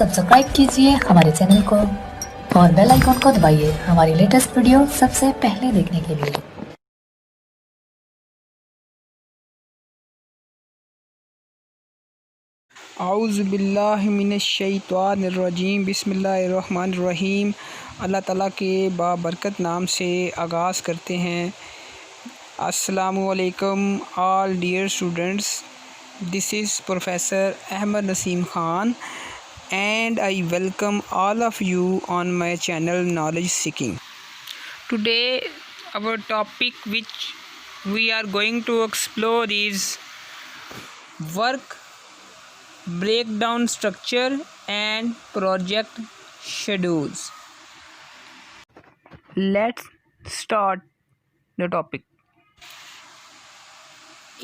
Subscribe कीजिए हमारे channel को और बेल आइकॉन को दबाइए हमारी लेटेस्ट वीडियो सबसे पहले देखने के लिए। औज़ुबिल्लाहिमिनश्शैतानिर्रजीम बिस्मिल्लाहिर्रहमानिर्रहीम। अल्लाह ताला के बाबरकत नाम से आगाज़ करते हैं। अस्सलामु अलैकुम all dear students, this is professor Ahmad Naseem Khan and I welcome all of you on my channel Knowledge Seeking. Today our topic which we are going to explore is work breakdown structure and project schedules. Let's start the topic.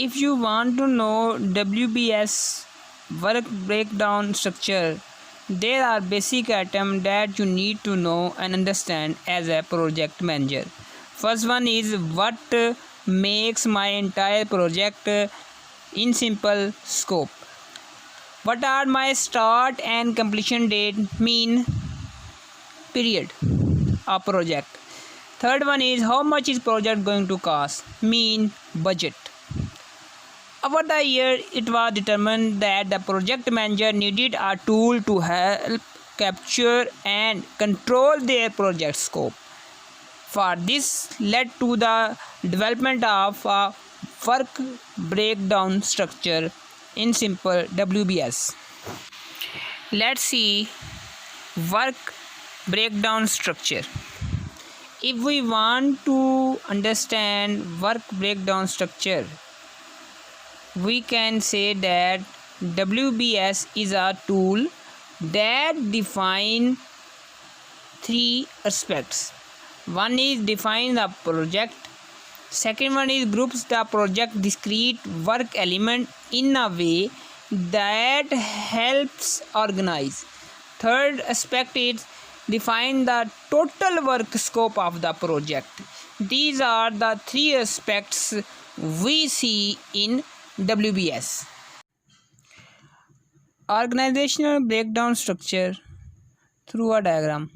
If you want to know WBS work breakdown structure, there are basic items that you need to know and understand as a project manager. First one is what makes my entire project in simple scope. What are my start and completion date mean period of project. Third one is how much is project going to cost mean budget. Over the year, it was determined that the project manager needed a tool to help capture and control their project scope. For this led to the development of a work breakdown structure, in simple WBS. Let's see work breakdown structure. If we want to understand work breakdown structure, we can say that WBS is a tool that defines three aspects. One is define the project. Second one is groups the project discrete work element in a way that helps organize. Third aspect is define the total work scope of the project. These are the three aspects we see in WBS. Organizational breakdown structure through a diagram.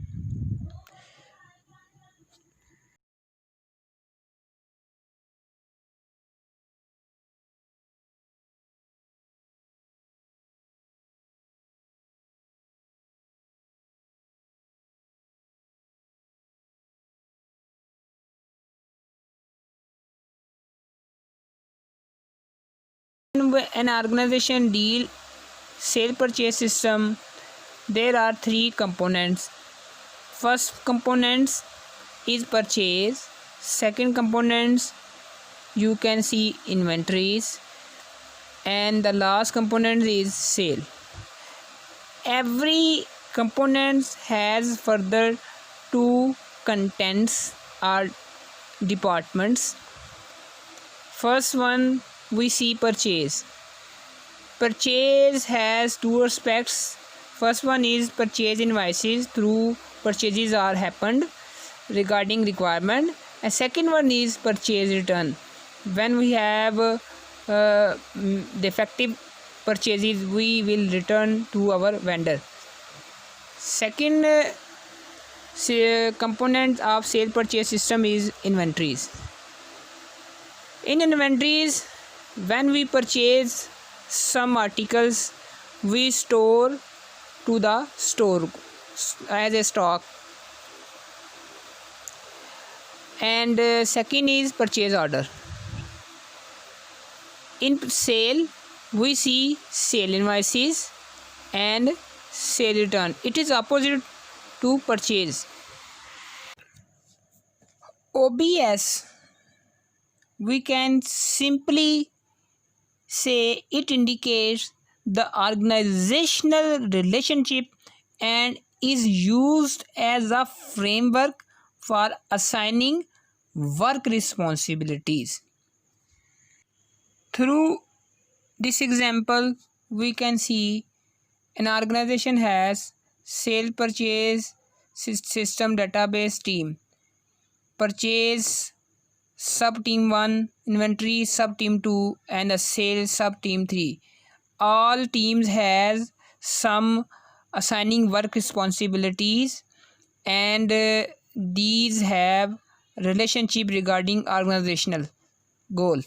When an organization deal sale purchase system, there are three components. First components is purchase. Second components you can see inventories, and the last component is sale. Every component has further two contents or departments. First one we see purchase. Purchase has two aspects. First one is purchase invoices, through purchases are happened regarding requirement, and second one is purchase return. When we have defective purchases, we will return to our vendor. Second component of sale purchase system is inventories. In inventories, when we purchase some articles, we store to the store as a stock. And second is purchase order. In sale, we see sale invoices and sale return. It is opposite to purchase. OBS, we can simply say it indicates the organizational relationship and is used as a framework for assigning work responsibilities. Through this example, we can see an organization has sale purchase system database team, purchase sub team 1, inventory sub team 2, and a sales sub team 3. All teams has some assigning work responsibilities, and these have relationship regarding organizational goal.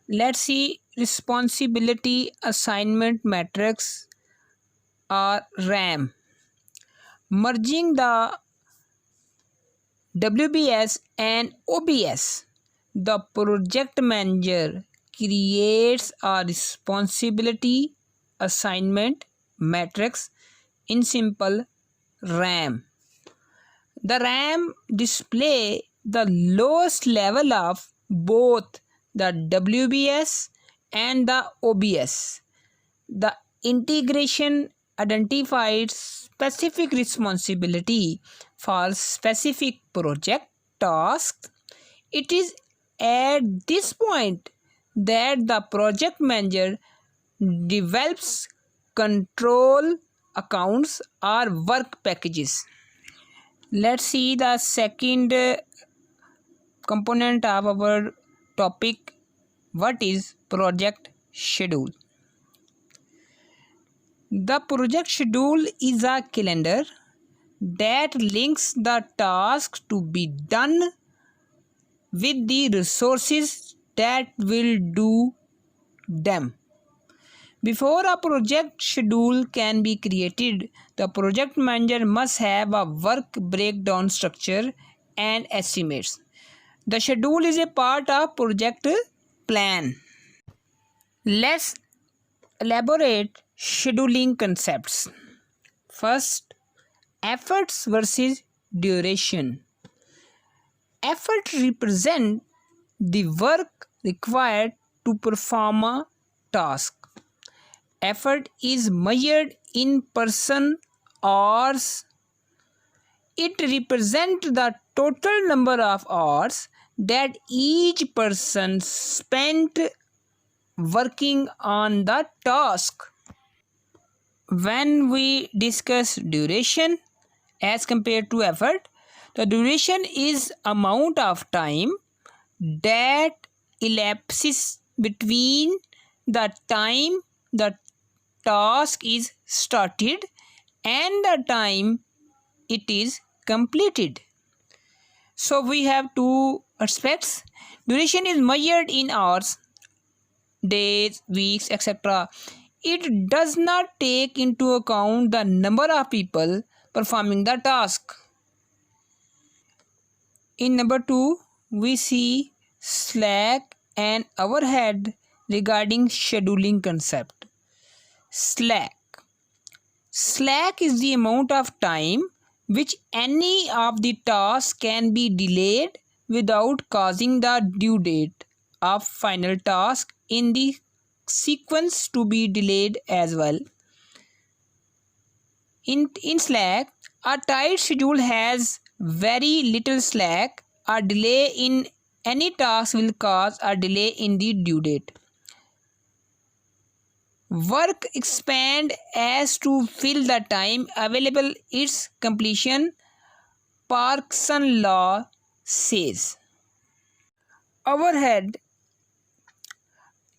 Let's see responsibility assignment matrix or RAM. Merging the WBS and OBS, the project manager creates a responsibility assignment matrix in simple RAM. The RAM display the lowest level of both the WBS and the OBS. The integration identifies specific responsibility for specific project tasks. It is at this point that the project manager develops control accounts or work packages. Let's see the second component of our topic. What is project schedule? The project schedule is a calendar that links the tasks to be done with the resources that will do them. Before a project schedule can be created, the project manager must have a work breakdown structure and estimates. The schedule is a part of project plan. Let's elaborate scheduling concepts. First, efforts versus duration. Effort represents the work required to perform a task. Effort is measured in person hours. It represents the total number of hours that each person spent working on the task. When we discuss duration as compared to effort, the duration is amount of time that elapses between the time the task is started and the time it is completed. So we have two aspects. Duration is measured in hours, days, weeks, etc. It does not take into account the number of people performing the task. In number 2, we see slack and overhead regarding scheduling concept. Slack. Slack is the amount of time which any of the tasks can be delayed without causing the due date of final task in the sequence to be delayed as well. In slack, a tight schedule has very little slack. A delay in any task will cause a delay in the due date. Work expand as to fill the time available its completion, Parkinson law says. Overhead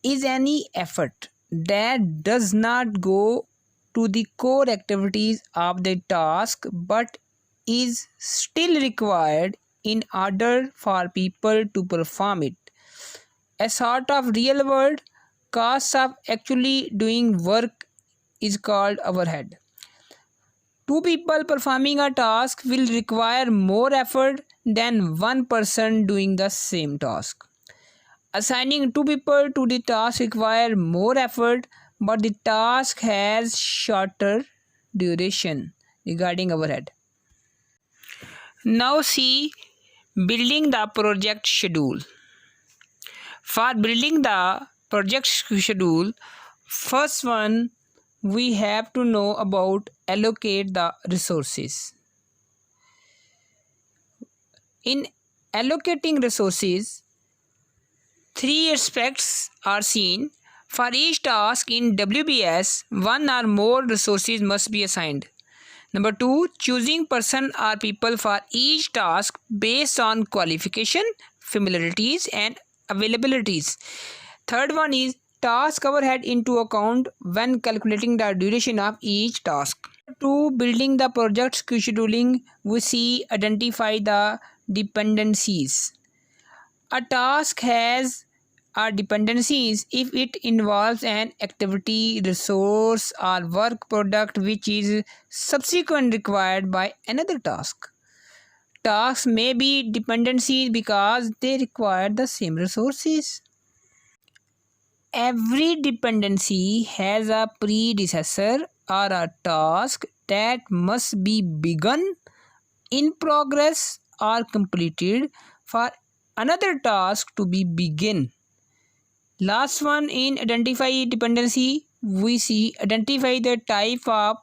is any effort that does not go to the core activities of the task but is still required in order for people to perform it. A sort of real world cost of actually doing work is called overhead. Two people performing a task will require more effort than one person doing the same task. Assigning two people to the task requires more effort, but the task has shorter duration regarding overhead. Now see building the project schedule. For building the project schedule, first one we have to know about allocate the resources. In allocating resources, three aspects are seen. For each task in WBS, one or more resources must be assigned. Number 2, choosing person or people for each task based on qualification, familiarities and availabilities. Third one is task overhead into account when calculating the duration of each task. To building the project scheduling, we see identify the dependencies. A task has a dependencies if it involves an activity, resource, or work product which is subsequently required by another task. Tasks may be dependencies because they require the same resources. Every dependency has a predecessor or a task that must be begun, in progress, or completed for another task to be begin. Last one in identify dependency, we see identify the type of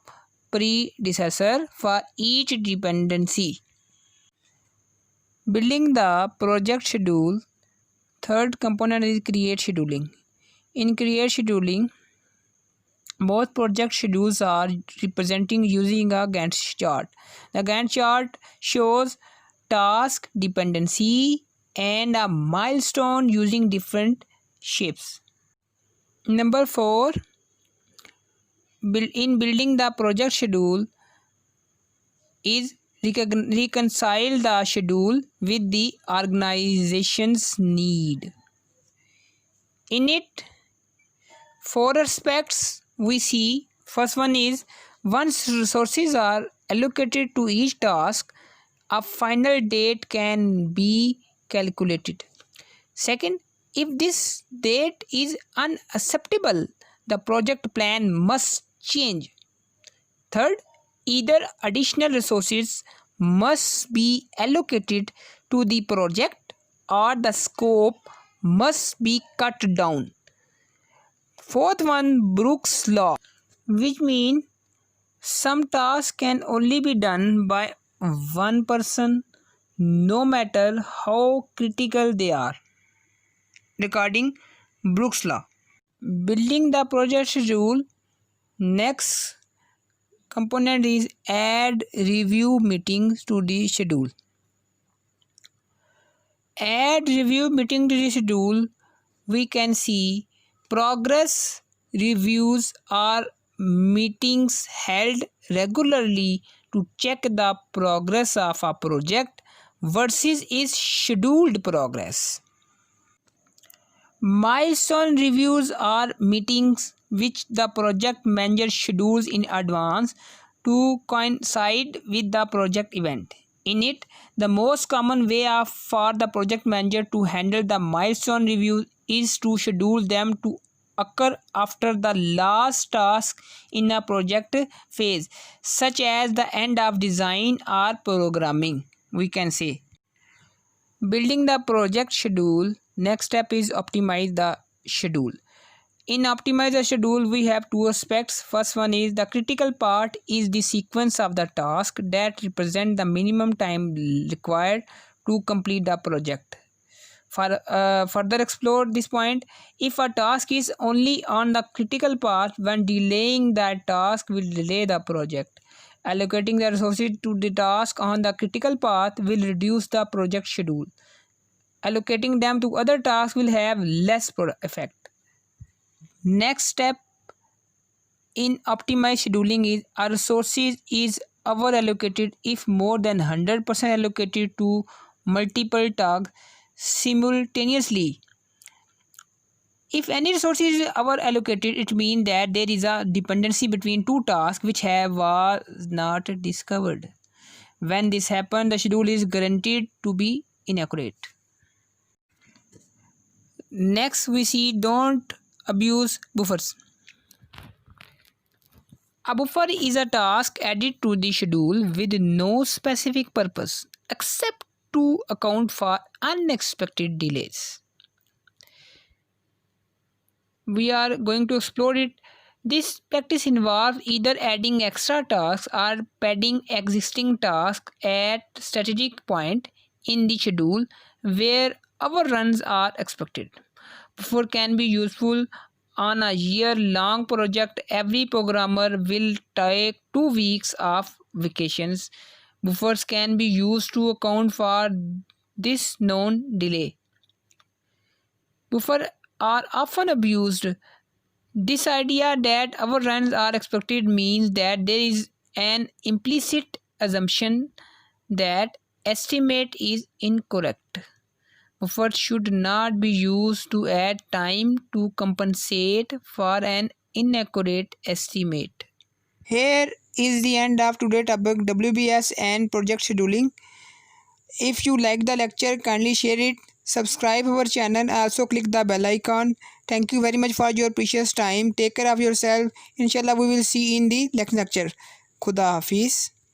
predecessor for each dependency. Building the project schedule, third component is create scheduling. In create scheduling, both project schedules are representing using a Gantt chart. The Gantt chart shows task, dependency, and a milestone using different shapes. Number 4, in building the project schedule is reconcile the schedule with the organization's need. In it, 4 aspects we see. First one is once resources are allocated to each task, a final date can be calculated. Second, if this date is unacceptable, the project plan must change. Third, either additional resources must be allocated to the project or the scope must be cut down. Fourth one, Brooks Law, which means some tasks can only be done by one person no matter how critical they are. Regarding Brooks Law, building the project schedule, next component is add review meetings to the schedule. Add review meeting to the schedule, we can see progress reviews are meetings held regularly to check the progress of a project versus is scheduled progress. Milestone reviews are meetings which the project manager schedules in advance to coincide with the project event. In it, the most common way for the project manager to handle the milestone review is to schedule them to occur after the last task in a project phase, such as the end of design or programming, we can say. Building the project schedule, next step is optimize the schedule. In optimize the schedule, we have two aspects. First one is the critical part is the sequence of the task that represent the minimum time required to complete the project. For further explore this point, if a task is only on the critical path, when delaying that task will delay the project. Allocating the resources to the task on the critical path will reduce the project schedule. Allocating them to other tasks will have less effect. Next step in optimized scheduling is our resources is over allocated if more than 100% allocated to multiple tasks simultaneously. If any resource is over allocated, it means that there is a dependency between two tasks which was not discovered. When this happens, the schedule is guaranteed to be inaccurate. Next, we see don't abuse buffers. A buffer is a task added to the schedule with no specific purpose except to account for unexpected delays. We are going to explore it. This practice involves either adding extra tasks or padding existing tasks at strategic point in the schedule where overruns are expected. Buffer can be useful on a year-long project. Every programmer will take 2 weeks of vacations. Buffers can be used to account for this known delay. Buffers are often abused. This idea that overruns are expected means that there is an implicit assumption that estimate is incorrect. Buffer should not be used to add time to compensate for an inaccurate estimate. Here is the end of today's topic, WBS and project scheduling. If you like the lecture, kindly share it, subscribe our channel, also click the bell icon. Thank you very much for your precious time. Take care of yourself. Inshallah we will see in the next lecture. Khuda Hafiz.